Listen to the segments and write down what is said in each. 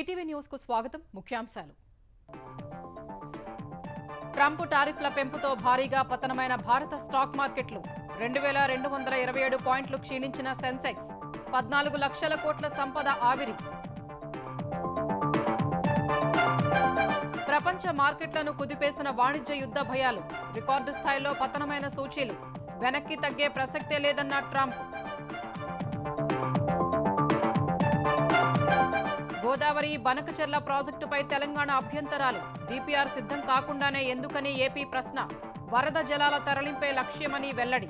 ETV news కు స్వాగతం. ముఖ్యాంశాలు. ట్రంప్ టారిఫ్ల పెంపుతో భారీగా పతనమైన భారత స్టాక్ మార్కెట్లు. 2227 పాయింట్లు క్షీణించిన సెన్సెక్స్. 14 లక్షల కోట్ల సంపద ఆవిరి. ప్రపంచ మార్కెట్లను కుదిపేసిన వాణిజ్య యుద్ధ భయాలు. రికార్డు స్థాయిలో పతనమైన సూచీలు. వెనక్కి తగ్గే ప్రసక్తే లేదన్న ట్రంప్. గోదావరి బనకచెర్ల ప్రాజెక్టుపై తెలంగాణ అభ్యంతరాలు. డీపీఆర్ సిద్ధం కాకుండానే ఎందుకని ఏపీ ప్రశ్న. వరద జలాల తరలింపే లక్ష్యమని వెల్లడి.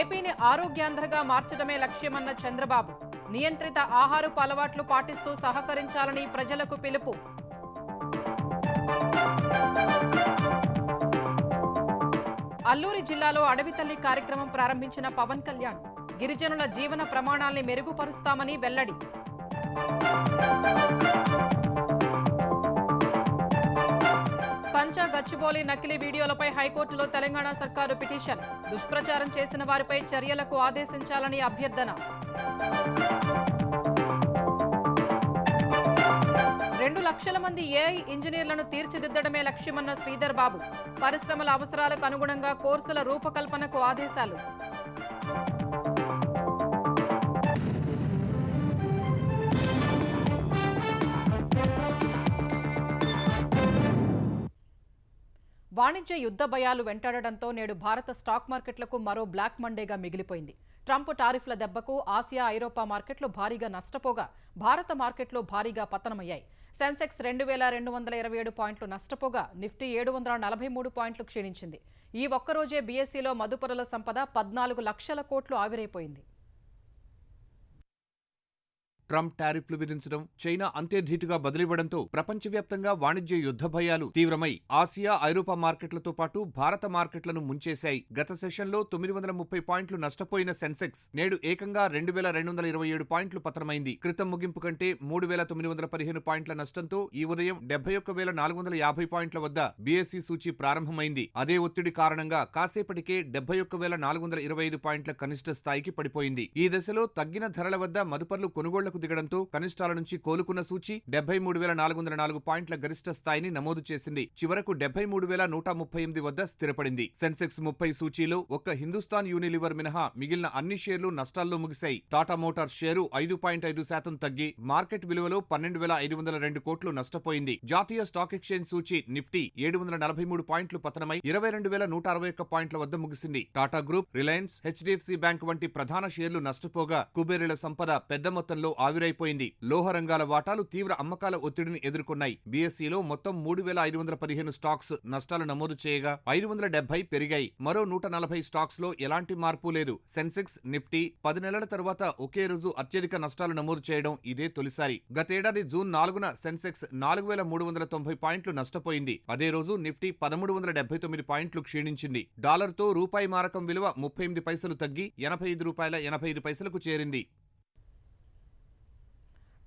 ఏపీని ఆరోగ్యాంధ్రగా మార్చడమే లక్ష్యమన్న చంద్రబాబు. నియంత్రిత ఆహారపు అలవాట్లు పాటిస్తూ సహకరించాలని ప్రజలకు పిలుపు. అల్లూరి జిల్లాలో అడవి తల్లి కార్యక్రమం ప్రారంభించిన పవన్ కళ్యాణ్. గిరిజనుల జీవన ప్రమాణాల్ని మెరుగుపరుస్తామని వెల్లడి. కంచా గచ్చిబౌలి నకిలీ వీడియోలపై హైకోర్టులో తెలంగాణ సర్కారు పిటిషన్. దుష్ప్రచారం చేసిన వారిపై చర్యలకు ఆదేశించాలని అభ్యర్థన. 2 లక్షల మంది ఏఐ ఇంజనీర్లను తీర్చిదిద్దడమే లక్ష్యమన్న శ్రీధర్ బాబు. పరిశ్రమల అవసరాలకు అనుగుణంగా కోర్సుల రూపకల్పనకు ఆదేశాలు. వాణిజ్య యుద్ధ భయాలు వెంటాడడంతో నేడు భారత స్టాక్ మార్కెట్లకు మరో బ్లాక్ మండేగా మిగిలిపోయింది. ట్రంప్ టారిఫ్ల దెబ్బకు ఆసియా, ఐరోపా మార్కెట్లు భారీగా నష్టపోగా భారత మార్కెట్లు భారీగా పతనమయ్యాయి. సెన్సెక్స్ 2227 పాయింట్లు నష్టపోగా నిఫ్టీ 743 పాయింట్లు క్షీణించింది. ఈ ఒక్కరోజే బీఎస్ఈలో మదుపరుల సంపద 14 లక్షల కోట్లు ఆవిరైపోయింది. ట్రంప్ టారిఫ్లు విధించడం, చైనా అంతే ధీటుగా బదిలివ్వడంతో ప్రపంచవ్యాప్తంగా వాణిజ్య యుద్ధ భయాలు తీవ్రమై ఆసియా, ఐరోపా మార్కెట్లతో పాటు భారత మార్కెట్లను ముంచేశాయి. గత సెషన్లో 930 పాయింట్లు నష్టపోయిన సెన్సెక్స్ నేడు ఏకంగా 2227 పాయింట్లు పతనమైంది. క్రితం ముగింపు కంటే 3915 పాయింట్ల నష్టంతో ఈ ఉదయం 71450 పాయింట్ల వద్ద బీఎస్ఈ సూచీ ప్రారంభమైంది. అదే ఒత్తిడి కారణంగా కాసేపటికే 71425 పాయింట్ల కనిష్ట స్థాయికి పడిపోయింది. ఈ దశలో తగ్గిన ధరల వద్ద మదుపర్లు కొనుగోళ్లకు దిగడంతో కనిష్టాల నుంచి కోలుకున్న సూచి 73404 పాయింట్ల గరిష్ట స్థాయిని నమోదు చేసింది. చివరకు 73138 వద్ద స్థిరపడింది. సెన్సెక్స్ 30 సూచీలో ఒక్క హిందుస్థాన్ యూనిలివర్ మినహా మిగిలిన అన్ని షేర్లు నష్టాల్లో ముగిశాయి. టాటా మోటార్స్ షేరు 5.5% తగ్గి మార్కెట్ విలువలో 12502 కోట్లు నష్టపోయింది. జాతీయ స్టాక్ ఎక్స్చేంజ్ సూచీ నిఫ్టీ 743 పాయింట్లు పతనమై 22161 పాయింట్ల వద్ద ముగిసింది. Tata group, Reliance, HDFC bank వంటి ప్రధాన షేర్లు నష్టపోగా కుబేరుల సంపద పెద్ద మొత్తంలో ఆవిరైపోయింది. లోహ రంగాల వాటాలు తీవ్ర అమ్మకాల ఒత్తిడిని ఎదుర్కొన్నాయి. బీఎస్ఈలో మొత్తం 3515 స్టాక్స్ నష్టాలు నమోదు చేయగా 570 పెరిగాయి. మరో 140 స్టాక్స్ లో ఎలాంటి మార్పు లేదు. సెన్సెక్స్, నిఫ్టీ 10 నెలల తర్వాత ఒకే రోజు అత్యధిక నష్టాలు నమోదు చేయడం ఇదే తొలిసారి. గతేడాది జూన్ 4న సెన్సెక్స్ 4390 పాయింట్లు నష్టపోయింది. అదే రోజు నిఫ్టీ 1379 పాయింట్లు క్షీణించింది. డాలర్తో రూపాయి మారకం విలువ 38 పైసలు తగ్గి ₹85.85కు చేరింది.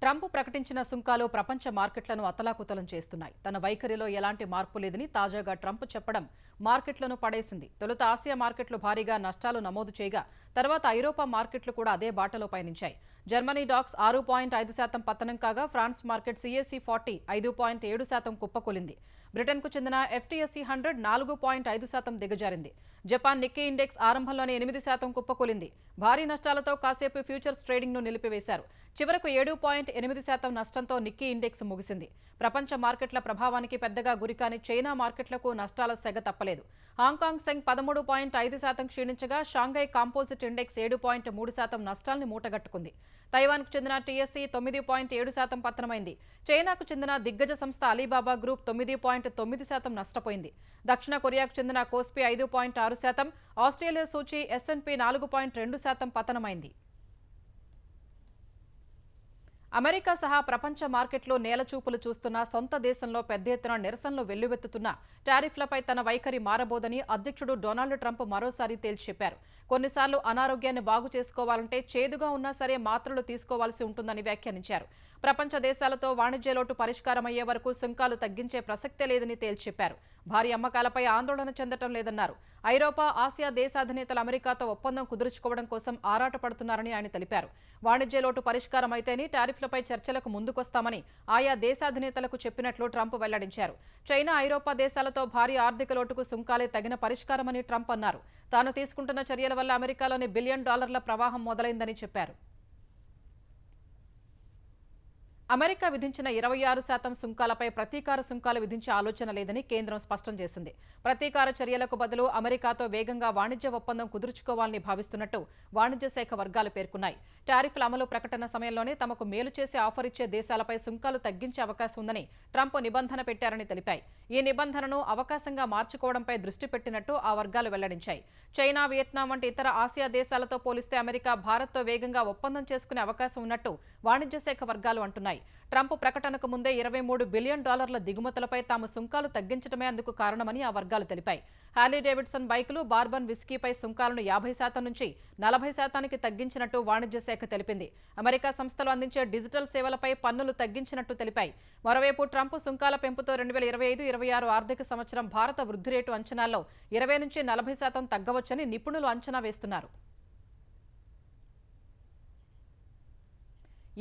ట్రంప్ ప్రకటించిన సుంకాలు ప్రపంచ మార్కెట్లను అతలాకుతలం చేస్తున్నాయి. తన వైఖరిలో ఎలాంటి మార్పు లేదని తాజాగా ట్రంప్ చెప్పడం మార్కెట్లను పడేసింది. తొలుత ఆసియా మార్కెట్లు భారీగా నష్టాలు నమోదు చేయగా తర్వాత ఐరోపా మార్కెట్లు కూడా అదే బాటలో పయనించాయి. జర్మనీ డాక్స్ 6.5% పతనం కాగా ఫ్రాన్స్ మార్కెట్ CAC 40 5.7% కుప్పకూలింది. బ్రిటన్కు చెందిన FTSE 100 4.5% దిగజారింది. జపాన్ నిక్కీ ఇండెక్స్ ఆరంభంలోనే 8% కుప్పకూలింది. భారీ నష్టాలతో కాసేపు ఫ్యూచర్స్ ట్రేడింగ్ ను నిలిపివేశారు. చివరకు 7.8% నష్టంతో నిక్కీ ఇండెక్స్ ముగిసింది. ప్రపంచ మార్కెట్ల ప్రభావానికి పెద్దగా గురికాని చైనా మార్కెట్లకు నష్టాల సెగ తప్పలేదు. హాంకాంగ్ సెంగ్ 13.5% క్షీణించగా షాంఘై కాంపోజిట్ ఇండెక్స్ 7.3% నష్టాల్ని మూటగట్టుకుంది. తైవాన్కు చెందిన TSE 9.7% పతనమైంది. చైనాకు చెందిన దిగ్గజ సంస్థ అలీబాబా గ్రూప్ 9.9% నష్టపోయింది. దక్షిణ కొరియాకు చెందిన కోస్పి 5.6%, ఆస్ట్రేలియా సూచీ S&P 4.2% పతనమైంది. అమెరికా సహా ప్రపంచ మార్కెట్లో నేలచూపులు చూస్తున్న సొంత దేశంలో పెద్ద ఎత్తున నిరసనలు వెల్లువెత్తుతున్న టారిఫ్లపై తన వైఖరి మారబోదని అధ్యక్షుడు డొనాల్డ్ ట్రంప్ మరోసారి తేల్చి చెప్పారు. కొన్నిసార్లు అనారోగ్యాన్ని బాగు చేసుకోవాలంటే చేదుగా ఉన్నా సరే మాత్రలు తీసుకోవాల్సి ఉంటుందని వ్యాఖ్యానించారు. ప్రపంచ దేశాలతో వాణిజ్య లోటు పరిష్కారమయ్యే వరకు సుంకాలు తగ్గించే ప్రసక్తే లేదని తేల్చి చెప్పారు. భారీ అమ్మకాలపై ఆందోళన చెందటం లేదన్నారు. ఐరోపా, ఆసియా దేశాధినేతలు అమెరికాతో ఒప్పందం కుదుర్చుకోవడం కోసం ఆరాటపడుతున్నారని ఆయన తెలిపారు. వాణిజ్య లోటు పరిష్కారం అయితేనే టారిఫ్లపై చర్చలకు ముందుకొస్తామని ఆయా దేశాధినేతలకు చెప్పినట్లు ట్రంప్ వెల్లడించారు. చైనా, ఐరోపా దేశాలతో భారీ ఆర్థిక లోటుకు సుంకాలే తగిన పరిష్కారమని ట్రంప్ అన్నారు. తాను తీసుకుంటున్న చర్యల వల్ల అమెరికాలోని $1 బిలియన్ ప్రవాహం మొదలైందని చెప్పారు. అమెరికా విధించిన 26% సుంకాలపై ప్రతీకార సుంకాలు విధించే ఆలోచన లేదని కేంద్రం స్పష్టం చేసింది. ప్రతీకార చర్యలకు బదులు అమెరికాతో వేగంగా వాణిజ్య ఒప్పందం కుదుర్చుకోవాలని భావిస్తున్నట్టు వాణిజ్య శాఖ వర్గాలు పేర్కొన్నాయి. టారిఫ్ల అమలు ప్రకటన సమయంలోనే తమకు మేలు చేసే ఆఫర్ ఇచ్చే దేశాలపై సుంకాలు తగ్గించే అవకాశం ఉందని ట్రంప్ నిబంధన పెట్టారని తెలిపాయి. ఈ నిబంధనను అవకాశంగా మార్చుకోవడంపై దృష్టి పెట్టినట్టు ఆ వర్గాలు వెల్లడించాయి. చైనా, వియత్నాం వంటి ఇతర ఆసియా దేశాలతో పోలిస్తే అమెరికా భారత్తో వేగంగా ఒప్పందం చేసుకునే అవకాశం ఉన్నట్టు వాణిజ్య శాఖ వర్గాలు అంటున్నాయి. ట్రంప్ ప్రకటనకు ముందే $23 బిలియన్ దిగుమతులపై తాము సుంకాలు తగ్గించడమే అందుకు కారణమని ఆ వర్గాలు తెలిపాయి. హార్లీ డేవిడ్సన్ బైకులు, బార్బన్ విస్కీపై సుంకాలను 50% నుంచి 40% తగ్గించినట్టు వాణిజ్య శాఖ తెలిపింది. అమెరికా సంస్థలు అందించే డిజిటల్ సేవలపై పన్నులు తగ్గించినట్టు తెలిపాయి. మరోవైపు ట్రంప్ సుంకాల పెంపుతో 2025-26 ఆర్థిక సంవత్సరం భారత వృద్ధి రేటు అంచనాల్లో 20 నుంచి 40% తగ్గవచ్చని నిపుణులు అంచనా వేస్తున్నారు.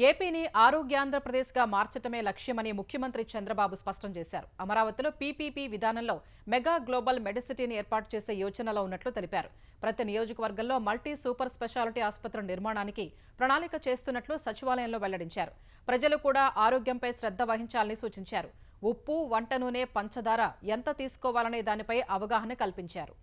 ఏపీని ఆరోగ్యాంధ్రప్రదేశ్గా మార్చటమే లక్ష్యమని ముఖ్యమంత్రి చంద్రబాబు స్పష్టం చేశారు. అమరావతిలో పీపీపీ విధానంలో మెగా గ్లోబల్ మెడిసిటీని ఏర్పాటు చేసే యోచనలో ఉన్నట్లు తెలిపారు. ప్రతి నియోజకవర్గంలో మల్టీ సూపర్ స్పెషాలిటీ ఆసుపత్రి నిర్మాణానికి ప్రణాళిక చేస్తున్నట్లు సచివాలయంలో వెల్లడించారు. ప్రజలు కూడా ఆరోగ్యంపై శ్రద్ధ వహించాలని సూచించారు. ఉప్పు, వంట నూనె, పంచదార ఎంత తీసుకోవాలనే దానిపై అవగాహన కల్పించారు.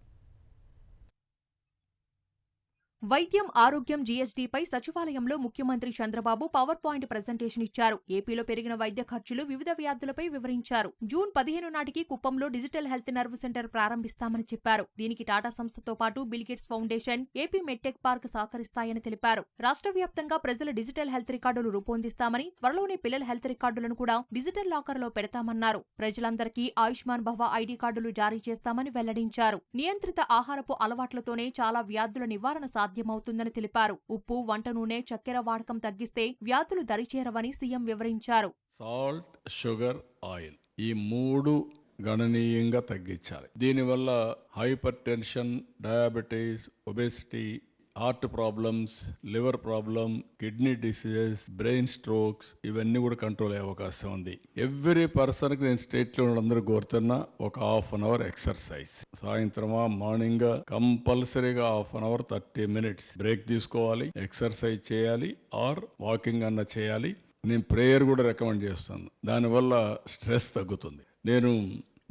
వైద్యం, ఆరోగ్యం, జీఎస్టీపై సచివాలయంలో ముఖ్యమంత్రి చంద్రబాబు పవర్ పాయింట్ ప్రెజెంటేషన్ ఇచ్చారు. ఏపీలో పెరిగిన వైద్య ఖర్చులు, వివిధ వ్యాధులపై వివరించారు. జూన్ 15 నాటికి కుప్పంలో డిజిటల్ హెల్త్ నర్వ్ సెంటర్ ప్రారంభిస్తామని చెప్పారు. దీనికి టాటా సంస్థతో పాటు Bill Gates foundation, AP medtech park సహకరిస్తాయని తెలిపారు. రాష్ట్ర వ్యాప్తంగా ప్రజల డిజిటల్ హెల్త్ రికార్డులు రూపొందిస్తామని, త్వరలోనే పిల్లల హెల్త్ రికార్డులను కూడా డిజిటల్ లాకర్లో పెడతామన్నారు. ప్రజలందరికీ ఆయుష్మాన్ భవ ఐడీ కార్డులు జారీ చేస్తామని వెల్లడించారు. నియంత్రిత ఆహారపు అలవాట్లతోనే చాలా వ్యాధుల నివారణ సాధ్యమవుతుందని తెలిపారు. ఉప్పు, వంట నూనె, చక్కెర వాడకం తగ్గిస్తే వ్యాధులు దరిచేరవని సీఎం వివరించారు. సాల్ట్, షుగర్, ఆయిల్ ఈ 3 గణనీయంగా తగ్గించాలి. దీనివల్ల hyper tension, diabetes, obesity, heart problems, liver problem, kidney diseases, brain strokes ఇవన్నీ కూడా కంట్రోల్ అయ్యే అవకాశం ఉంది. ఎవ్రీ పర్సన్కి నేను స్టేట్లో అందరూ కోరుతున్నా ఒక ½ అన్ అవర్ ఎక్సర్సైజ్. సాయంత్రమా, మార్నింగ్ కంపల్సరీగా ½ అన్ అవర్ 30 మినిట్స్ బ్రేక్ తీసుకోవాలి, ఎక్సర్సైజ్ చేయాలి, ఆర్ వాకింగ్ అన్న చేయాలి. నేను ప్రేయర్ కూడా రికమెండ్ చేస్తాను. దానివల్ల స్ట్రెస్ తగ్గుతుంది. నేను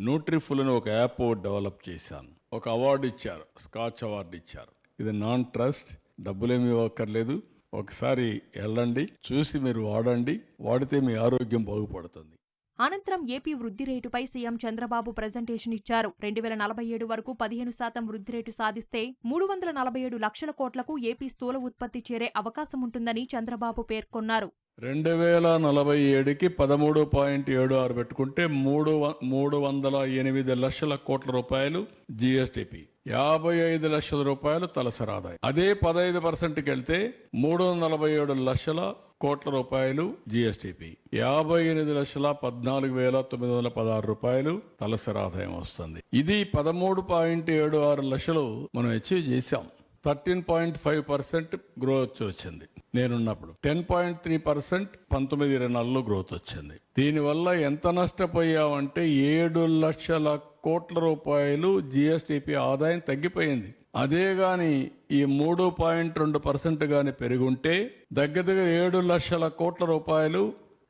న్యూట్రిఫుల్ అని ఒక యాప్ డెవలప్ చేశాను. ఒక అవార్డు ఇచ్చారు, స్కాచ్ అవార్డు ఇచ్చారు. ఇది నాన్ ట్రస్ట్, డబ్బులేమీ ఇవ్వక్కర్లేదు. ఒకసారి వెళ్ళండి, చూసి మీరు వాడండి. వాడితే మీ ఆరోగ్యం బాగుపడుతుంది. అనంతరం ఏపీ వృద్ధి రేటుపై సీఎం చంద్రబాబు ప్రెజెంటేషన్ ఇచ్చారు. 2047 వరకు 15% వృద్ధి రేటు సాధిస్తే 347 లక్షల కోట్లకు ఏపీ స్థూల ఉత్పత్తి చేరే అవకాశం ఉంటుందని చంద్రబాబు పేర్కొన్నారు. 2047కి 13.76 పెట్టుకుంటే 308 లక్షల కోట్ల రూపాయలు జీఎస్టీపీ, 55 లక్షల రూపాయలు తలసరి ఆదాయం. అదే 15%కి వెళ్తే 347 లక్షల కోట్ల రూపాయలు జీఎస్టీపీ, 58,14,916 రూపాయలు తలసరి ఆదాయం వస్తుంది. ఇది 13.76 లక్షలు మనం అచీవ్ చేశాం. 13.5% గ్రోత్ వచ్చింది నేనున్నప్పుడు. 10.3% 19-24లో గ్రోత్ వచ్చింది. దీనివల్ల ఎంత నష్టపోయామంటే 7 లక్షల కోట్ల రూపాయలు జీఎస్టీపీ ఆదాయం తగ్గిపోయింది. అదే గాని ఈ 3.2% గాని పెరుగుంటే దగ్గర 7 లక్షల కోట్ల రూపాయలు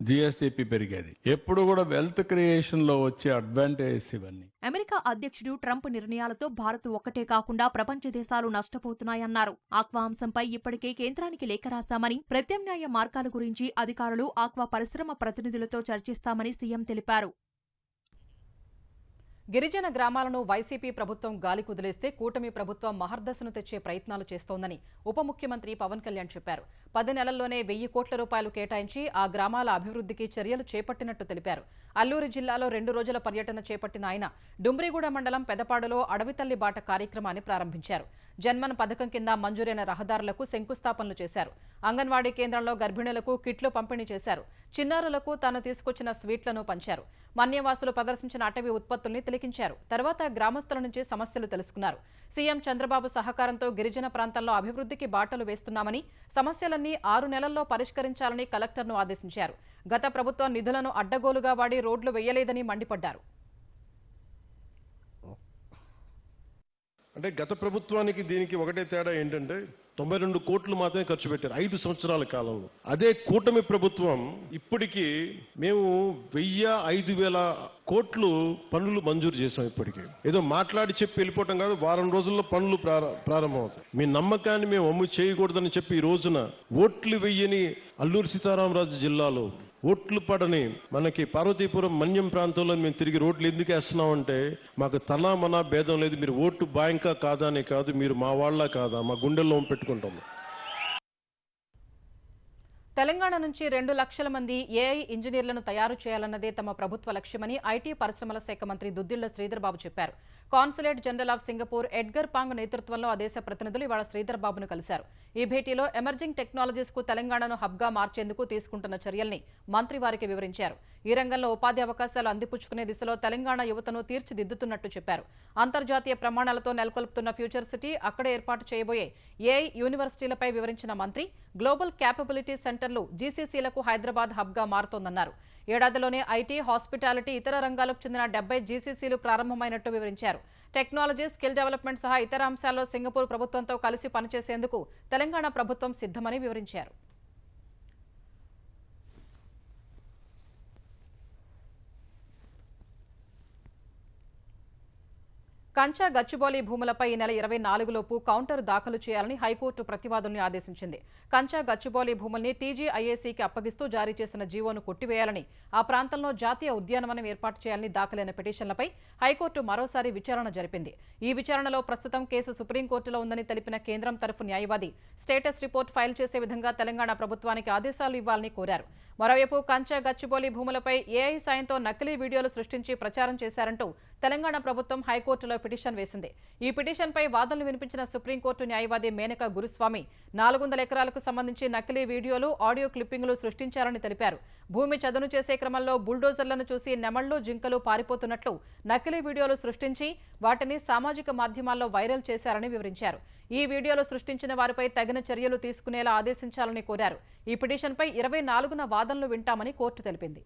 జీఎస్టీపీ పెరిగేది. ఎప్పుడు కూడా వెల్త్ క్రియేషన్ లో వచ్చే అడ్వాంటేజెస్ ఇవన్నీ. అమెరికా అధ్యక్షుడు ట్రంప్ నిర్ణయాలతో భారత్ ఒక్కటే కాకుండా ప్రపంచ దేశాలు నష్టపోతున్నాయన్నారు. ఆక్వా అంశంపై ఇప్పటికే కేంద్రానికి లేఖ రాశామని, ప్రత్యామ్నాయ మార్గాల గురించి అధికారులు ఆక్వా పరిశ్రమ ప్రతినిధులతో చర్చిస్తామని సీఎం తెలిపారు. గిరిజన గ్రామాలను వైసీపీ ప్రభుత్వం గాలి కుదిలేస్తే కూటమి ప్రభుత్వం మహర్దశను తెచ్చే ప్రయత్నాలు చేస్తోందని ఉప ముఖ్యమంత్రి పవన్ కళ్యాణ్ చెప్పారు. 10 నెలల్లోనే 1000 కోట్ల రూపాయలు కేటాయించి ఆ గ్రామాల అభివృద్ధికి చర్యలు చేపట్టినట్టు తెలిపారు. అల్లూరు జిల్లాలో 2 రోజుల పర్యటన చేపట్టిన ఆయన డుమ్రిగూడ మండలం పెదపాడులో అడవితల్లి బాట కార్యక్రమాన్ని ప్రారంభించారు. జన్మన్ పథకం కింద మంజూరైన రహదారులకు శంకుస్థాపనలు చేశారు. అంగన్వాడీ కేంద్రంలో గర్భిణులకు కిట్లు పంపిణీ చేశారు. చిన్నారులకు తాను తీసుకొచ్చిన స్వీట్లను పంచారు. మన్యవాసులు ప్రదర్శించిన అటవీ ఉత్పత్తుల్ని తిలకించారు. తర్వాత గ్రామస్తుల నుంచి సమస్యలు తెలుసుకున్నారు. సీఎం చంద్రబాబు సహకారంతో గిరిజన ప్రాంతాల్లో అభివృద్ధికి బాటలు వేస్తున్నామని, సమస్యలన్నీ 6 నెలల్లో పరిష్కరించాలని కలెక్టర్ను ఆదేశించారు. గత ప్రభుత్వం నిధులను అడ్డగోలుగా వాడి రోడ్లు వేయలేదని మండిపడ్డారు. అంటే గత ప్రభుత్వానికి దీనికి ఒకటే తేడా ఏంటంటే 92 కోట్లు మాత్రమే ఖర్చు పెట్టారు 5 సంవత్సరాల కాలంలో. అదే కూటమి ప్రభుత్వం ఇప్పటికీ మేము 1000-5000 కోట్లు పనులు మంజూరు చేసాం. ఇప్పటికీ ఏదో మాట్లాడి చెప్పి వెళ్ళిపోవటం కాదు, వారం రోజుల్లో పనులు ప్రారంభమవుతాయి. మీ నమ్మకాన్ని మేము అమ్ము చేయకూడదని చెప్పి ఈ రోజున ఓట్లు వెయ్యని అల్లూరు సీతారామరాజు జిల్లాలో ఓట్లు పడని మనకి పార్వతీపురం మన్యం ప్రాంతంలో మేము తిరిగి రోడ్లు ఎందుకు వేస్తున్నామంటే మాకు తలా మనా భేదం లేదు, మీరు ఓటు బ్యాంకా కాదా అనే కాదు, మీరు మా వాళ్ళ కాదా, మా గుండెల్లో పెట్టుకుంటాము. తెలంగాణ నుంచి 2 లక్షల మంది ఏఐ ఇంజనీర్లను తయారు చేయాలన్నదే తమ ప్రభుత్వ లక్ష్యమని ఐటీ పరిశ్రమల శాఖ మంత్రి దుద్దిళ్ల శ్రీధర్ బాబు చెప్పారు. Consulate general of Singapore Edgar Pang నేతృత్వంలో ఆ దేశ ప్రతినిధులు ఇవాళ శ్రీధర్ బాబును కలిశారు. ఈ భేటీలో ఎమర్జింగ్ టెక్నాలజీస్ కు తెలంగాణను హబ్గా మార్చేందుకు తీసుకుంటున్న చర్యల్ని మంత్రి వారికి వివరించారు. ఈ రంగంలో ఉపాధి అవకాశాలు అందిపుచ్చుకునే దిశలో తెలంగాణ యువతను తీర్చిదిద్దుతున్నట్టు చెప్పారు. అంతర్జాతీయ ప్రమాణాలతో నెలకొల్పుతున్న ఫ్యూచర్ సిటీ, అక్కడే ఏర్పాటు చేయబోయే ఏఐ యూనివర్సిటీలపై వివరించిన మంత్రి గ్లోబల్ క్యాపబిలిటీ సెంటర్లు జీసీసీలకు హైదరాబాద్ హబ్గా మారుతోందన్నారు. ఏడాదిలోనే ఐటీ, హాస్పిటాలిటీ, ఇతర రంగాలకు చెందిన 70 జీసీసీలు ప్రారంభమైనట్టు వివరించారు. టెక్నాలజీ, స్కిల్ డెవలప్మెంట్ సహా ఇతర అంశాల్లో సింగపూర్ ప్రభుత్వంతో కలిసి పనిచేసేందుకు తెలంగాణ ప్రభుత్వం సిద్ధమని వివరించారు. కంచా గచ్చిబౌలి భూములపై ఈ నెల 24లోపు కౌంటర్ దాఖలు చేయాలని హైకోర్టు ప్రతివాదుల్ని ఆదేశించింది. కంచా గచ్చిబౌలి భూముల్ని టీజీఐఏసీకి అప్పగిస్తూ జారీ చేసిన జీవోను కొట్టివేయాలని, ఆ ప్రాంతంలో జాతీయ ఉద్యానవనం ఏర్పాటు చేయాలని దాఖలైన పిటిషన్లపై హైకోర్టు మరోసారి విచారణ జరిపింది. ఈ విచారణలో ప్రస్తుతం కేసు సుప్రీంకోర్టులో ఉందని తెలిపిన కేంద్రం తరఫు న్యాయవాది స్టేటస్ రిపోర్ట్ ఫైల్ చేసే విధంగా తెలంగాణ ప్రభుత్వానికి ఆదేశాలు ఇవ్వాలని కోరారు. మరోవైపు కంచా గచ్చిబౌలి భూములపై ఏఐ సాయంతో నకిలీ వీడియోలు సృష్టించి ప్రచారం చేశారంటూ తెలంగాణ ప్రభుత్వం హైకోర్టులో పిటిషన్ వేసింది. ఈ పిటిషన్పై వాదనలు వినిపించిన సుప్రీంకోర్టు న్యాయవాది మేనక గురుస్వామి 400 ఎకరాలకు సంబంధించి నకిలీ వీడియోలు, ఆడియో క్లిప్పింగ్లు సృష్టించారని తెలిపారు. భూమి చదును చేసే క్రమంలో బుల్డోజర్లను చూసి నెమళ్లు, జింకలు పారిపోతున్నట్లు నకిలీ వీడియోలు సృష్టించి వాటిని సామాజిక మాధ్యమాల్లో వైరల్ చేశారని వివరించారు. ఈ వీడియోలు సృష్టించిన వారిపై తగిన చర్యలు తీసుకునేలా ఆదేశించాలని కోరారు. ఈ పిటిషన్పై 24న వాదనలు వింటామని కోర్టు తెలిపింది.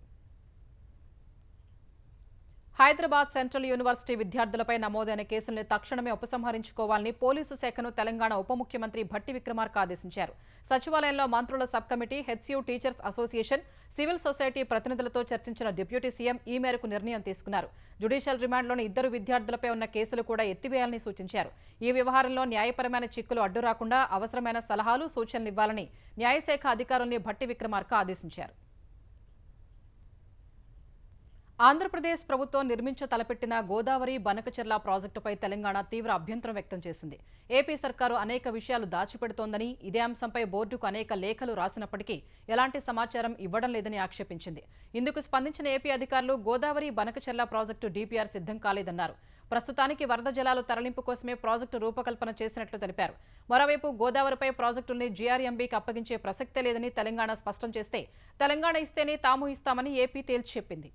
హైదరాబాద్ సెంట్రల్ యూనివర్సిటీ విద్యార్థులపై నమోదైన కేసుల్ని తక్షణమే ఉపసంహరించుకోవాలని పోలీసు శాఖను తెలంగాణ ఉప ముఖ్యమంత్రి భట్టి విక్రమార్క ఆదేశించారు. సచివాలయంలో మంత్రుల sub committee, HCU teachers association, civil society ప్రతినిధులతో చర్చించిన డిప్యూటీ సీఎం ఈ మేరకు నిర్ణయం తీసుకున్నారు. జ్యుడిషియల్ రిమాండ్లోని 2 విద్యార్థులపై ఉన్న కేసులు కూడా ఎత్తివేయాలని సూచించారు. ఈ వ్యవహారంలో న్యాయపరమైన చిక్కులు అడ్డురాకుండా అవసరమైన సలహాలు, సూచనలు ఇవ్వాలని న్యాయశాఖ అధికారుల్ని భట్టి విక్రమార్క ఆదేశించారు. ఆంధ్రప్రదేశ్ ప్రభుత్వం నిర్మించ తలపెట్టిన గోదావరి బనకచెర్ల ప్రాజెక్టుపై తెలంగాణ తీవ్ర అభ్యంతరం వ్యక్తం చేసింది. ఏపీ సర్కారు అనేక విషయాలు దాచిపెడుతోందని, ఇదే అంశంపై బోర్డుకు అనేక లేఖలు రాసినప్పటికీ ఎలాంటి సమాచారం ఇవ్వడం లేదని ఆక్షేపించింది. ఇందుకు స్పందించిన ఏపీ అధికారులు గోదావరి బనకచెర్ల ప్రాజెక్టు డీపీఆర్ సిద్ధం కాలేదన్నారు. ప్రస్తుతానికి వరద జలాలు తరలింపు కోసమే ప్రాజెక్టు రూపకల్పన చేసినట్లు తెలిపారు. మరోవైపు గోదావరిపై ప్రాజెక్టుల్ని జీఆర్ఎంబీకి అప్పగించే ప్రసక్తే లేదని తెలంగాణ స్పష్టం చేస్తే, తెలంగాణ ఇస్తేనే తాము ఇస్తామని ఏపీ తేల్చి చెప్పింది.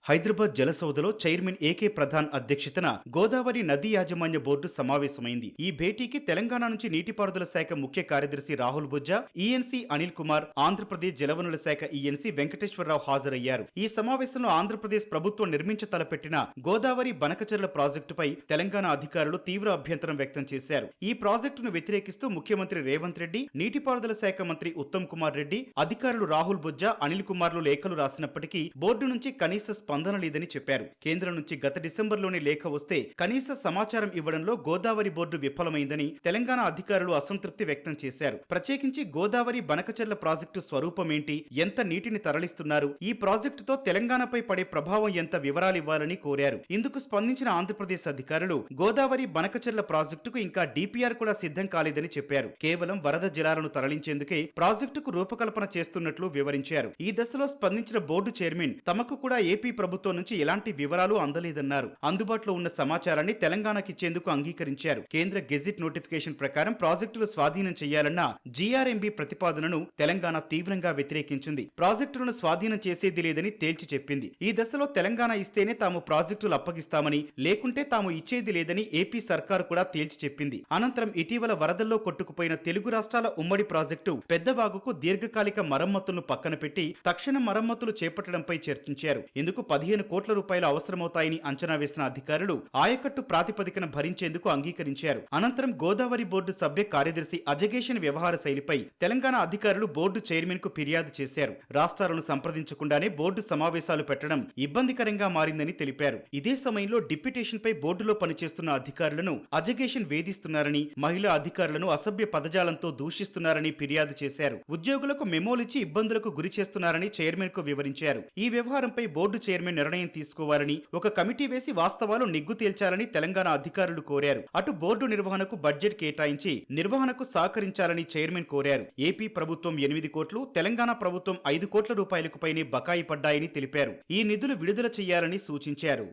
హైదరాబాద్ జలసౌధలో చైర్మన్ ఏకే ప్రధాన్ అధ్యక్షతన గోదావరి నదీ యాజమాన్య బోర్డు సమావేశమైంది. ఈ భేటీకి తెలంగాణ నుంచి నీటిపారుదల శాఖ ముఖ్య కార్యదర్శి రాహుల్ బుజ్జా, ఈఎన్సీ అనిల్ కుమార్, ఆంధ్రప్రదేశ్ జలవనరుల శాఖ ఈఎన్సీ వెంకటేశ్వరరావు హాజరయ్యారు. ఈ సమావేశంలో ఆంధ్రప్రదేశ్ ప్రభుత్వం నిర్మించ తలపెట్టిన గోదావరి బనకచెర్ల ప్రాజెక్టుపై తెలంగాణ అధికారులు తీవ్ర అభ్యంతరం వ్యక్తం చేశారు. ఈ ప్రాజెక్టును వ్యతిరేకిస్తూ ముఖ్యమంత్రి రేవంత్ రెడ్డి, నీటిపారుదల శాఖ మంత్రి ఉత్తమ్ కుమార్ రెడ్డి, అధికారులు రాహుల్ బుజ్జా, అనిల్ కుమార్లు లేఖలు రాసినప్పటికీ బోర్డు నుంచి కనీస స్పందన లేదని చెప్పారు. కేంద్రం నుంచి గత డిసెంబర్లోనే లేఖ వస్తే కనీస సమాచారం ఇవ్వడంలో గోదావరి బోర్డు విఫలమైందని తెలంగాణ అధికారులు అసంతృప్తి వ్యక్తం చేశారు. ప్రత్యేకించి గోదావరి బనకచెర్ల ప్రాజెక్టు స్వరూపమేంటి, ఎంత నీటిని తరలిస్తున్నారు, ఈ ప్రాజెక్టుతో తెలంగాణపై పడే ప్రభావం ఎంత వివరాలు ఇవ్వాలని కోరారు. ఇందుకు స్పందించిన ఆంధ్రప్రదేశ్ అధికారులు గోదావరి బనకచెర్ల ప్రాజెక్టుకు ఇంకా డీపీఆర్ కూడా సిద్ధం కాలేదని చెప్పారు. కేవలం వరద జలాలను తరలించేందుకే ప్రాజెక్టుకు రూపకల్పన చేస్తున్నట్లు వివరించారు. ఈ దశలో స్పందించిన బోర్డు చైర్మన్ తమకు కూడా ఏపీ ప్రభుత్వం నుంచి ఎలాంటి వివరాలు అందలేదన్నారు. అందుబాటులో ఉన్న సమాచారాన్ని తెలంగాణకిచ్చేందుకు అంగీకరించారు. కేంద్ర గెజిట్ నోటిఫికేషన్ ప్రకారం ప్రాజెక్టులు స్వాధీనం చేయాలన్న జీఆర్ఎంబీ ప్రతిపాదనను తెలంగాణ తీవ్రంగా వ్యతిరేకించింది. ప్రాజెక్టులను స్వాధీనం చేసేది లేదని తేల్చి చెప్పింది. ఈ దశలో తెలంగాణ ఇస్తేనే తాము ప్రాజెక్టులు అప్పగిస్తామని, లేకుంటే తాము ఇచ్చేది లేదని ఏపీ సర్కారు కూడా తేల్చి చెప్పింది. అనంతరం ఇటీవల వరదల్లో కొట్టుకుపోయిన తెలుగు రాష్ట్రాల ఉమ్మడి ప్రాజెక్టు పెద్దవాగుకు దీర్ఘకాలిక మరమ్మతులను పక్కన పెట్టి తక్షణ మరమ్మతులు చేపట్టడంపై చర్చించారు. ఇందుకు 15 కోట్ల రూపాయలు అవసరమవుతాయని అంచనా వేసిన అధికారులు ఆయకట్టు ప్రాతిపదికన భరించేందుకు అంగీకరించారు. అనంతరం గోదావరి బోర్డు సభ్య కార్యదర్శి అజగేషన్ వ్యవహార శైలిపై తెలంగాణ అధికారులు బోర్డు చైర్మన్ కు ఫిర్యాదు చేశారు. రాష్ట్రాలను సంప్రదించకుండానే బోర్డు సమావేశాలు పెట్టడం ఇబ్బందికరంగా మారిందని తెలిపారు. ఇదే సమయంలో డిప్యుటేషన్ పై బోర్డులో పనిచేస్తున్న అధికారులను అజగేషన్ వేధిస్తున్నారని, మహిళా అధికారులను అసభ్య పదజాలంతో దూషిస్తున్నారని ఫిర్యాదు చేశారు. ఉద్యోగులకు మెమోలిచ్చి ఇబ్బందులకు గురి చేస్తున్నారని చైర్మన్ కు వివరించారు. ఈ వ్యవహారంపై బోర్డు చైర్మన్ నిర్ణయం తీసుకోవాలని, ఒక కమిటీ వేసి వాస్తవాలు నిగ్గు తేల్చాలని తెలంగాణ అధికారులు కోరారు. అటు బోర్డు నిర్వహణకు బడ్జెట్ కేటాయించి నిర్వహణకు సహకరించాలని చైర్మన్ కోరారు. ఏపీ ప్రభుత్వం 8 కోట్లు, తెలంగాణ ప్రభుత్వం 5 కోట్ల రూపాయలకు పైనే బకాయి పడ్డాయని తెలిపారు. ఈ నిధులు విడుదల చేయాలని సూచించారు.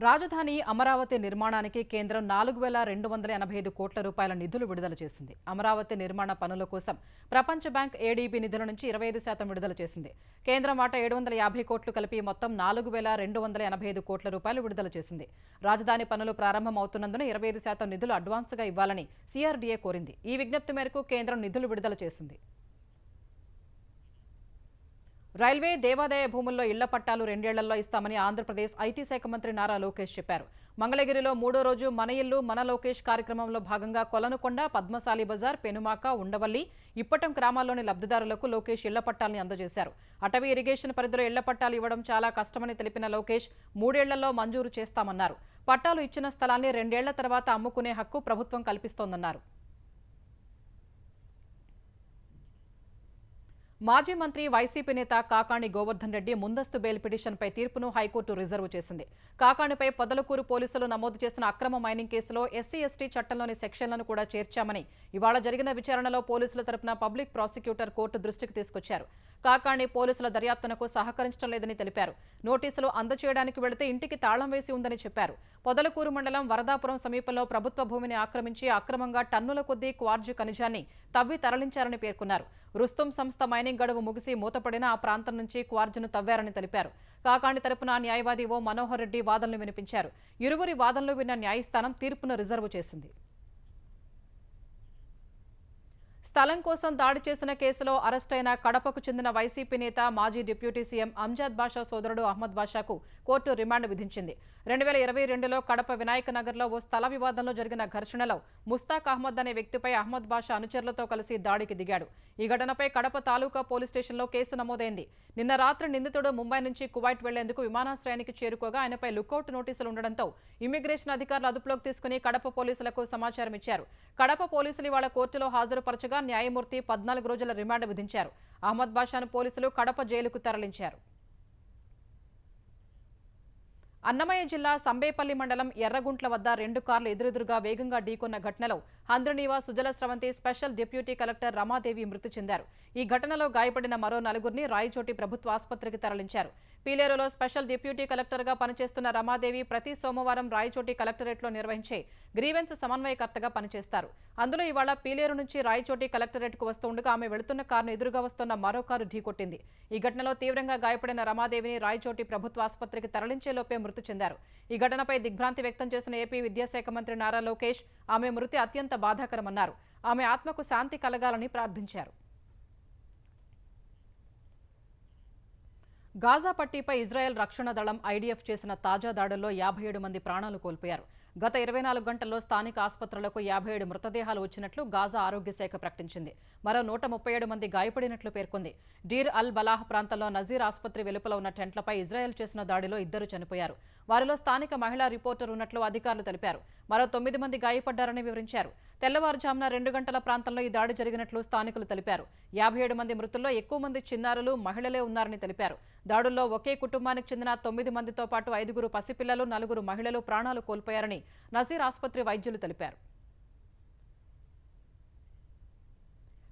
రాజధాని అమరావతి నిర్మాణానికి కేంద్రం 4,285 కోట్ల రూపాయల నిధులు విడుదల చేసింది. అమరావతి నిర్మాణ పనుల కోసం ప్రపంచ బ్యాంక్ ఏడీబీ నిధుల నుంచి 25% విడుదల చేసింది. కేంద్రం వాటా 750 కోట్లు కలిపి మొత్తం 4,285 కోట్ల రూపాయలు విడుదల చేసింది. రాజధాని పనులు ప్రారంభమవుతున్నందున 25% నిధులు అడ్వాన్స్గా ఇవ్వాలని సిఆర్డీఏ కోరింది. ఈ విజ్ఞప్తి మేరకు కేంద్రం నిధులు విడుదల చేసింది. రైల్వే, దేవాదాయ భూముల్లో ఇళ్ల పట్టాలు 2 ఏళ్లలో ఇస్తామని ఆంధ్రప్రదేశ్ ఐటీ శాఖ మంత్రి నారా లోకేష్ చెప్పారు. మంగళగిరిలో 3వ రోజు మన ఇల్లు మన లోకేష్ కార్యక్రమంలో భాగంగా కొలనుకొండ, పద్మశాలి బజార్, పెనుమాక, ఉండవల్లి, ఇప్పటం గ్రామాల్లోని లబ్ధిదారులకు లోకేష్ ఇళ్ల పట్టాల్ని అందజేశారు. అటవీ ఇరిగేషన్ పరిధిలో ఇళ్ల పట్టాలు ఇవ్వడం చాలా కష్టమని తెలిపిన లోకేష్ 3 ఏళ్లలో మంజూరు చేస్తామన్నారు. పట్టాలు ఇచ్చిన స్థలాన్ని 2 ఏళ్ల తర్వాత అమ్ముకునే హక్కు ప్రభుత్వం కల్పిస్తోందన్నారు. మాజీ మంత్రి వైసీపీ నేత కాకాణి గోవర్ధన్ రెడ్డి ముందస్తు బెయిల్ పిటిషన్పై తీర్పును హైకోర్టు రిజర్వ్ చేసింది. కాకాణిపై పొదలకూరు పోలీసులు నమోదు చేసిన అక్రమ మైనింగ్ కేసులో ఎస్సీ ఎస్టీ చట్టంలోని సెక్షన్లను కూడా చేర్చామని ఇవాళ జరిగిన విచారణలో పోలీసుల తరపున పబ్లిక్ ప్రాసిక్యూటర్ కోర్టు దృష్టికి తీసుకొచ్చారు. కాకాణి పోలీసుల దర్యాప్తునకు సహకరించడం లేదని తెలిపారు. నోటీసులు అందజేయడానికి వెళితే ఇంటికి తాళం వేసి ఉందని చెప్పారు. పొదలకూరు మండలం వరదాపురం సమీపంలో ప్రభుత్వ భూమిని ఆక్రమించి అక్రమంగా టన్నుల కొద్దీ క్వార్జ్ ఖనిజాన్ని తవ్వి తరలించారని పేర్కొన్నారు. రుస్తుం సంస్థ మైనింగ్ గడువు ముగిసి మూతపడిన ఆ ప్రాంతం నుంచి క్వార్జ్ను తవ్వారని తెలిపారు. కాకాణి తరపున న్యాయవాది ఓ మనోహర్ రెడ్డి వాదనలు వినిపించారు. ఇరువురి వాదనలు విన్న న్యాయస్థానం తీర్పును రిజర్వ్ చేసింది. స్థలం కోసం దాడి చేసిన కేసులో అరెస్టైన కడపకు చెందిన వైసీపీ నేత మాజీ డిప్యూటీ సీఎం అంజాద్ బాషా సోదరుడు అహ్మద్ బాషాకు కోర్టు రిమాండ్ విధించింది. 2022లో కడప వినాయక నగర్లో ఓ స్థల వివాదంలో జరిగిన ఘర్షణలో ముస్తాక్ అహ్మద్ అనే వ్యక్తిపై అహ్మద్ బాషా అనుచరులతో కలిసి దాడికి దిగాడు. ఈ ఘటనపై కడప తాలూకా పోలీస్ స్టేషన్లో కేసు నమోదైంది. నిన్న రాత్రి నిందితుడు ముంబై నుంచి కువైట్ వెళ్లేందుకు విమానాశ్రయానికి చేరుకోగా ఆయనపై లుకౌట్ నోటీసులు ఉండడంతో ఇమ్మిగ్రేషన్ అధికారులు అదుపులోకి తీసుకుని కడప పోలీసులకు సమాచారం ఇచ్చారు. కడప పోలీసులు ఇవాళ కోర్టులో హాజరుపరచగా న్యాయమూర్తి 14 రోజుల రిమాండ్ విధించారు. అహ్మద్ బాషాను పోలీసులు కడప జైలుకు తరలించారు. అన్నమయ్య జిల్లా సంబేపల్లి మండలం ఎర్రగుంట్ల వద్ద 2 కార్లు ఎదురెదురుగా వేగంగా ఢీకొన్న ఘటనలో Handrineeva Sujala Sravanthi special deputy collector Ramadevi మృతి చెందారు. ఈ ఘటనలో గాయపడిన మరో 4గురిని రాయచోటి ప్రభుత్వ ఆసుపత్రికి తరలించారు. పీలేరులో స్పెషల్ డిప్యూటీ కలెక్టర్గా పనిచేస్తున్న రమాదేవి ప్రతి సోమవారం రాయచోటి కలెక్టరేట్లో నిర్వహించే గ్రీవెన్స్ సమన్వయకర్తగా పనిచేస్తారు. అందులో ఇవాళ పీలేరు నుంచి రాయచోటి కలెక్టరేట్కు వస్తుండగా ఆమె వెళుతున్న కారును ఎదురుగా వస్తున్న మరో కారు ఢీకొట్టింది. ఈ ఘటనలో తీవ్రంగా గాయపడిన రమాదేవిని రాయచోటి ప్రభుత్వ ఆసుపత్రికి తరలించేలోపే మృతి చెందారు. ఈ ఘటనపై దిగ్భ్రాంతి వ్యక్తం చేసిన ఏపీ విద్యాశాఖ మంత్రి నారా లోకేష్ ఆమె మృతి అత్యంత బాధాకరమన్నారు. ఆమె ఆత్మకు శాంతి కలగాలని ప్రార్థించారు. గాజా పట్టీపై ఇజ్రాయెల్ రక్షణ దళం ఐడీఎఫ్ చేసిన తాజా దాడుల్లో 57 మంది ప్రాణాలు కోల్పోయారు. గత 24 గంటల్లో స్థానిక ఆసుపత్రులకు 57 మృతదేహాలు వచ్చినట్లు గాజా ఆరోగ్య శాఖ ప్రకటించింది. మరో 137 మంది గాయపడినట్లు పేర్కొంది. డీర్ అల్ బలాహ్ ప్రాంతంలో నజీర్ ఆసుపత్రి వెలుపల ఉన్న టెంట్లపై ఇజ్రాయెల్ చేసిన దాడిలో 2 చనిపోయారు. వారిలో స్థానిక మహిళా రిపోర్టర్ ఉన్నట్లు అధికారులు తెలిపారు. మరో 9 మంది గాయపడ్డారని వివరించారు. తెల్లవారుజామున 2 గంటల ప్రాంతంలో ఈ దాడి జరిగినట్లు స్థానికులు తెలిపారు. 57 మంది మృతుల్లో ఎక్కువ మంది చిన్నారులు, మహిళలే ఉన్నారని తెలిపారు. దాడుల్లో ఒకే కుటుంబానికి చెందిన 9 మందితో పాటు 5గురు పసిపిల్లలు, 4గురు మహిళలు ప్రాణాలు కోల్పోయారని నజీర్ ఆసుపత్రి వైద్యులు తెలిపారు.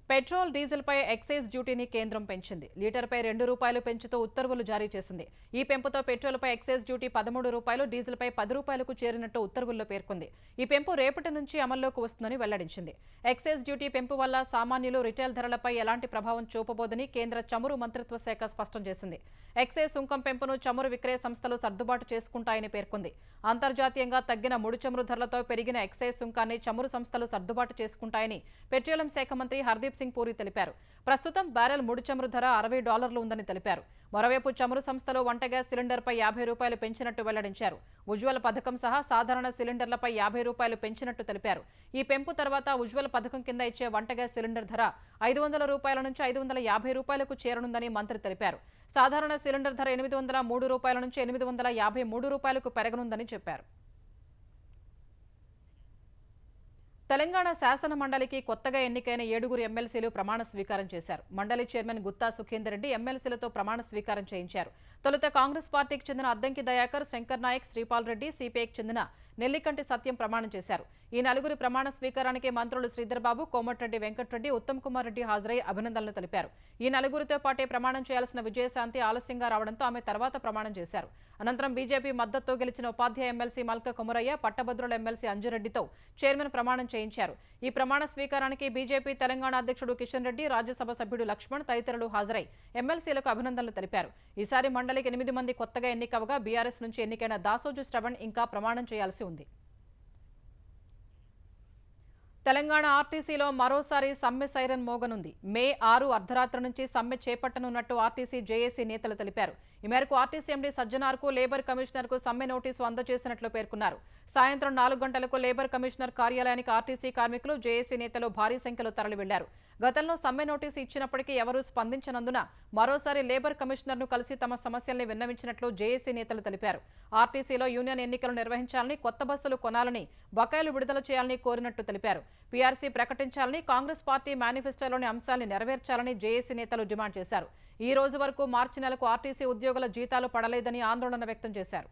పెట్రోల్ డీజిల్పై ఎక్సైజ్ డ్యూటీని కేంద్రం పెంచింది. లీటర్పై ₹2 పెంచుతూ ఉత్తర్వులు జారీ చేసింది. ఈ పెంపుతో పెట్రోల్పై ఎక్సైజ్ డ్యూటీ ₹13, డీజిల్పై ₹10కు చేరినట్టు ఉత్తర్వుల్లో పేర్కొంది. ఈ పెంపు రేపటి నుంచి అమల్లోకి వస్తుందని వెల్లడించింది. ఎక్సైజ్ డ్యూటీ పెంపు వల్ల సామాన్యులు, రిటైల్ ధరలపై ఎలాంటి ప్రభావం చూపబోదని కేంద్ర చమురు మంత్రిత్వ శాఖ స్పష్టం చేసింది. ఎక్సైజ్ సుంకం పెంపును చమురు విక్రయ సంస్థలు సర్దుబాటు చేసుకుంటాయని పేర్కొంది. అంతర్జాతీయంగా తగ్గిన ముడి చమురు ధరలతో పెరిగిన ఎక్సైజ్ సుంకాన్ని చమురు సంస్థలు సర్దుబాటు చేసుకుంటాయని పెట్రోలియం శాఖ మంత్రి హర్దీప్ సింగ్ పూరి తెలిపారు. ప్రస్తుతం బ్యారెల్ ముడి చమురు ధర $60 ఉందని తెలిపారు. మరోవైపు చమురు సంస్థలు వంట గ్యాస్ సిలిండర్పై ₹50 పెంచినట్టు వెల్లడించారు. ఉజ్వల్ పథకం సహా సాధారణ సిలిండర్లపై ₹50 పెంచినట్టు తెలిపారు. ఈ పెంపు తర్వాత ఉజ్వల్ పథకం కింద ఇచ్చే వంట గ్యాస్ సిలిండర్ ధర ₹500 నుంచి ₹550కు చేరనుందని మంత్రి తెలిపారు. సాధారణ సిలిండర్ ధర ₹803 నుంచి ₹853కు పెరగనుందని చెప్పారు. తెలంగాణ శాసన మండలికి కొత్తగా ఎన్నికైన 7 ఎమ్మెల్సీలు ప్రమాణ స్వీకారం చేశారు. మండలి చైర్మన్ గుత్తా సుఖేందర్ రెడ్డి ఎమ్మెల్సీలతో ప్రమాణ స్వీకారం చేయించారు. తొలుత కాంగ్రెస్ పార్టీకి చెందిన అద్దంకి దయాకర్, శంకర్ నాయక్, శ్రీపాల్ రెడ్డి, సిపిఐకి చెందిన నెల్లికంటి సత్యం ప్రమాణం చేశారు. ఈ నలుగురి ప్రమాణ స్వీకారానికి మంత్రులు శ్రీధర్ బాబు, కోమటిరెడ్డి వెంకటరెడ్డి, ఉత్తమ్ కుమార్ రెడ్డి హాజరై అభినందనలు తెలిపారు. ఈ నలుగురితో పాటే ప్రమాణం చేయాల్సిన విజయశాంతి ఆలస్యంగా రావడంతో ఆమె తర్వాత ప్రమాణం చేశారు. అనంతరం బీజేపీ మద్దతుతో గెలిచిన ఉపాధ్యాయ ఎమ్మెల్సీ మల్క కొమరయ్య, పట్టభద్రుల ఎమ్మెల్సీ అంజురెడ్డితో చైర్మన్ ప్రమాణం చేయించారు. ఈ ప్రమాణ స్వీకారానికి బీజేపీ తెలంగాణ అధ్యక్షుడు కిషన్ రెడ్డి, రాజ్యసభ సభ్యుడు లక్ష్మణ్ తదితరులు హాజరై ఎమ్మెల్సీలకు అభినందనలు తెలిపారు. ఈసారి మండలికి 8 మంది కొత్తగా ఎన్నికవగా బీఆర్ఎస్ నుంచి ఎన్నికైన దాసోజు శ్రవణ్ ఇంకా ప్రమాణం చేయాల్సి ఉంది. తెలంగాణ ఆర్టీసీలో మరోసారి సమ్మె సైరన్ మోగనుంది. మే 6 అర్ధరాత్రి నుంచి సమ్మె చేపట్టనున్నట్టు ఆర్టీసీ జేఏసీ నేతలు తెలిపారు. ఈ మేరకు ఆర్టీసీ ఎండీ సజ్జనార్కు, లేబర్ కమిషనర్కు సమ్మె నోటీసు అందజేసినట్లు పేర్కొన్నారు. సాయంత్రం 4 గంటలకు లేబర్ కమిషనర్ కార్యాలయానికి ఆర్టీసీ కార్మికులు, జేఏసీ నేతలు భారీ సంఖ్యలో తరలి వెళ్లారు. గతంలో సమ్మె నోటీసు ఇచ్చినప్పటికీ ఎవరూ స్పందించనందున మరోసారి లేబర్ కమిషనర్ను కలిసి తమ సమస్యల్ని విన్నవించినట్లు జేఏసీ నేతలు తెలిపారు. ఆర్టీసీలో యూనియన్ ఎన్నికలు నిర్వహించాలని, కొత్త బస్సులు కొనాలని, బకాయిలు విడుదల చేయాలని కోరినట్టు తెలిపారు. పీఆర్సీ ప్రకటించాలని, కాంగ్రెస్ పార్టీ మేనిఫెస్టోలోని అంశాల్ని నెరవేర్చాలని జేఏసీ నేతలు డిమాండ్ చేశారు. ఈ రోజు వరకు మార్చి నెలకు ఆర్టీసీ ఉద్యోగుల జీతాలు పడలేదని ఆందోళన వ్యక్తం చేశారు.